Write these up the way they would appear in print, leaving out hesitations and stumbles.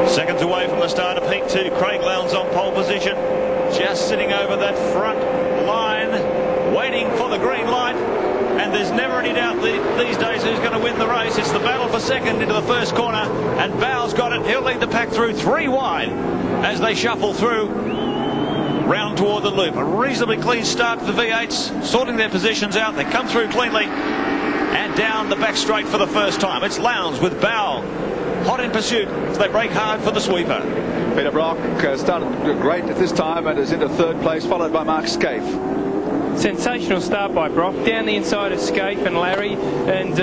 Seconds away from the start of Heat 2. Craig Lowndes on pole position, just sitting over that front line, waiting for the green light. And there's never any doubt these days who's going to win the race. It's the battle for second into the first corner, and Bow's got it. He'll lead the pack through 3 wide as they shuffle through round toward the loop. A reasonably clean start for the V8s, sorting their positions out. They come through cleanly and down the back straight for the first time. It's Lowndes with Bow hot in pursuit as they break hard for the sweeper. Peter Brock started great at this time and is into third place, followed by Mark Scaife. Sensational start by Brock, down the inside of Scaife and Larry, and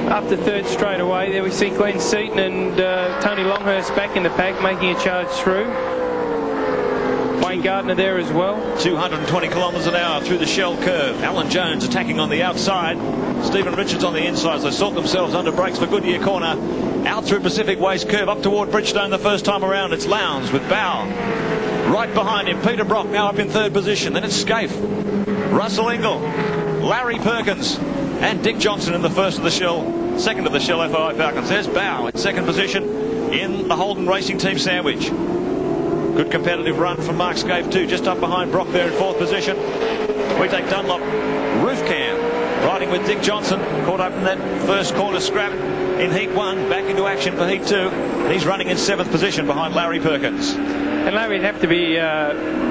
up to third straight away. There we see Glenn Seaton and Tony Longhurst back in the pack, making a charge through. Wayne Gardner there as well. 220 kilometres an hour through the shell curve. Alan Jones attacking on the outside. Stephen Richards on the inside. They sort themselves under brakes for Goodyear Corner. Out through Pacific Waste Curve up toward Bridgestone the first time around. It's Lowndes with Bow right behind him. Peter Brock now up in third position. Then it's Scaife, Russell Ingall, Larry Perkins and Dick Johnson in the first of the Shell, second of the Shell FOI Falcons. There's Bow in second position in the Holden Racing Team sandwich. Good competitive run from Mark Scaife too, just up behind Brock there in fourth position. We take Dunlop, Roofcam riding with Dick Johnson, caught up in that first corner scrap in Heat 1, back into action for Heat 2. And he's running in seventh position behind Larry Perkins. And Larry would have to be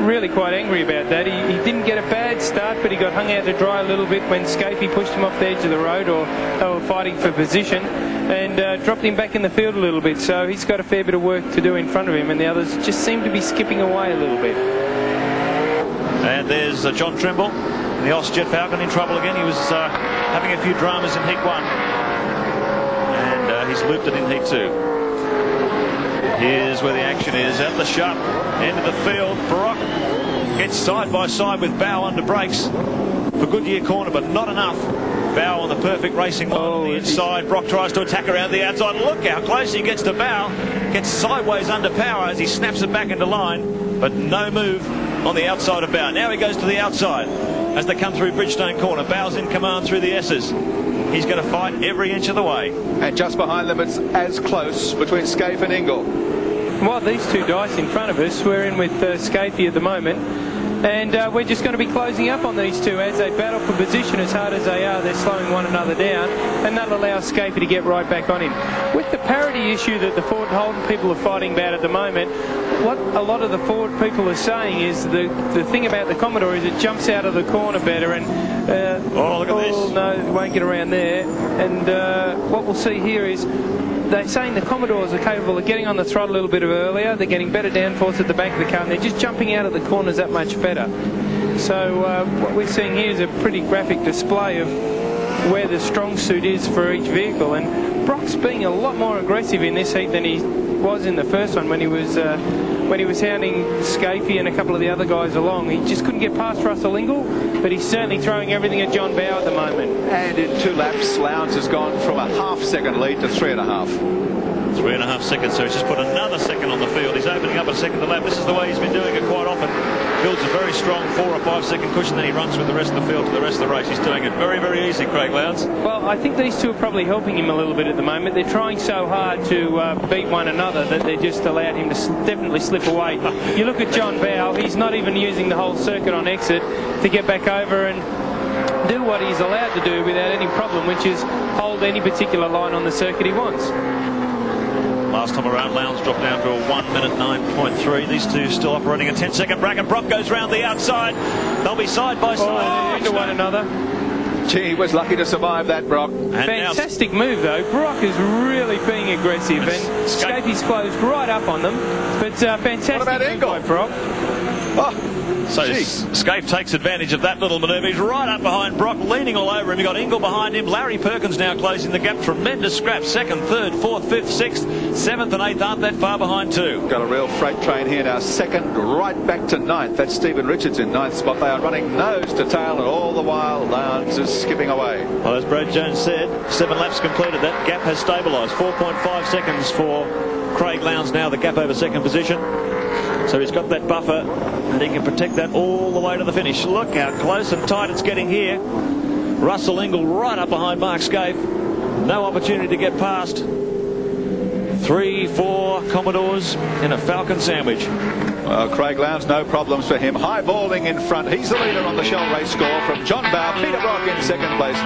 really quite angry about that. He didn't get a bad start, but he got hung out to dry a little bit when Scaife pushed him off the edge of the road, or they were fighting for position, and dropped him back in the field a little bit. So he's got a fair bit of work to do in front of him, and the others just seem to be skipping away a little bit. And there's John Trimble, the Ausjet Falcon, in trouble again. He was having a few dramas in Heat 1, and he's looped it in Heat 2. Here's where the action is, at the sharp end of the field. Brock gets side by side with Bow under brakes for Goodyear Corner, but not enough. Bow on the perfect racing line on the inside. Brock tries to attack around the outside. Look how close he gets to Bow. Gets sideways under power as he snaps it back into line, but no move on the outside of Bow. Now he goes to the outside as they come through Bridgestone Corner. Bow's in command through the S's. He's going to fight every inch of the way. And just behind them, it's as close between Scaife and Ingall. Well, these two dice in front of us, we're in with Scaife at the moment, and we're just going to be closing up on these two as they battle for position. As hard as they are, they're slowing one another down, and that'll allow Scaife to get right back on him. With the parity issue that the Ford Holden people are fighting about at the moment, what a lot of the Ford people are saying is the thing about the Commodore is it jumps out of the corner better, and look at this. No, it won't get around there. And what we'll see here is they're saying the Commodores are capable of getting on the throttle a little bit earlier. They're getting better downforce at the back of the car, and they're just jumping out of the corners that much better. So what we're seeing here is a pretty graphic display of where the strong suit is for each vehicle. And Brock's being a lot more aggressive in this heat than he was in the first one when he was hounding Scaife and a couple of the other guys along. He just couldn't get past Russell Ingall, but he's certainly throwing everything at John Bow at the moment. And in 2 laps, Lowndes has gone from a half-second lead to 3.5. 3.5 seconds, so he's just put another second on the field. He's opening up a second to lap. This is the way he's been doing it quite often. Builds a very strong 4 or 5 second cushion, then he runs with the rest of the field to the rest of the race. He's doing it very, very easy, Craig Lowndes. Well, I think these two are probably helping him a little bit at the moment. They're trying so hard to beat one another that they just allowed him to definitely slip away. You look at John Bow, he's not even using the whole circuit on exit to get back over and do what he's allowed to do without any problem, which is hold any particular line on the circuit he wants. Last time around, Lowndes dropped down to a 1 minute 9.3. These two still operating a 10-second bracket. Brock goes round the outside. They'll be side by side. Into one another. Gee, he was lucky to survive that, Brock. And fantastic move, though. Brock is really being aggressive, and Scaife's closed right up on them. But fantastic what about move by Brock. Oh. So Scaife takes advantage of that little manoeuvre. He's right up behind Brock, leaning all over him. You've got Ingall behind him. Larry Perkins now closing the gap. Tremendous scrap. Second, third, fourth, fifth, sixth, seventh and eighth aren't that far behind too. Got a real freight train here now. Second, right back to ninth. That's Stephen Richards in ninth spot. They are running nose to tail, and all the while Lowndes is skipping away. Well, as Brad Jones said, 7 laps completed. That gap has stabilised. 4.5 seconds for Craig Lowndes now, the gap over second position. So he's got that buffer, and he can protect that all the way to the finish. Look how close and tight it's getting here. Russell Ingall right up behind Mark Scaife. No opportunity to get past. 3-4 Commodores in a Falcon sandwich. Well, Craig Lowndes, no problems for him. High balling in front. He's the leader on the Shell Race score from John Bowe. Peter Brock in second place.